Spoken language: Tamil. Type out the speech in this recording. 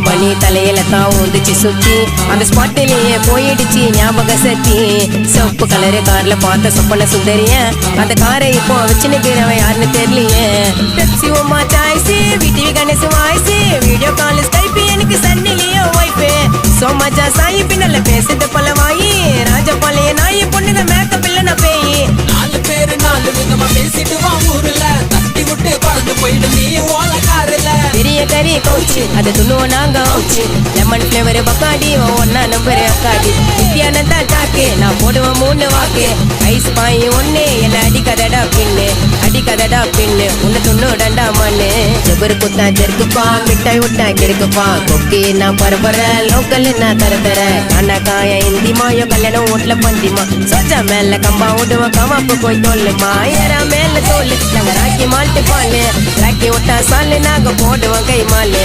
மணி தலையில தான் ஊந்துச்சு சுத்தி அந்த ஸ்பாட்டிலேயே போயிடுச்சு ஞாபக சக்தி சொப்பு கலரு கார்ல பார்த்த சொப்பன சுந்தரிய அந்த காரை இப்போ வச்சுனுக்கிறவன் யாருன்னு தெரியலையே taxi Uma choice VTV Ganesh voice video call Skype எனக்கு சன்னிலியோ வைப்பு சோமாஜா சாயி பின்னல பேசுது பல வாயி ராஜபாளைய நாயி பொண்ணுங்க மேக்கப் இல்ல நான் பேயி 4 பேரு 4 விதமா பேசிட்டு வா ஊருல தட்டி விட்டு பறந்து போயிடு நீ ஓலக்காரல பெரிய கறி கவுச்சு அது துண்ணுவோம் நாங்க அவுச்சு லெமன் ஃபிளேவர் பக்காடி ஒன்னா நம்பர் அக்காடி நித்யானந்தா டாக்கு நான் போடுவேன் 3 வாக்கு ஐஸ் பாய் ஒண்ணு என்ன அடிக்கதடா பின்னு உன்னை துண்ணுடண்டா மண்ணு ஜபரு குத்தா ஜெருக்குப்பா மிட்டாய் விட்டா கிருக்குப்பா கொக்கி நான் பரபர லோக்கல் நான் தர கானா காய இந்தி மாயோ கல்யாணம் வீட்டுல பந்திமா சோஜா மேல கம்பா விடுவோம் கமாப்பு போய் தோல்லுமா ஏறா மேல தோல் நாங்க ராக்கி மால்ட்டு பாலு ராக்கி விட்டா சாலு நாங்க போடுவோம் கை மாலு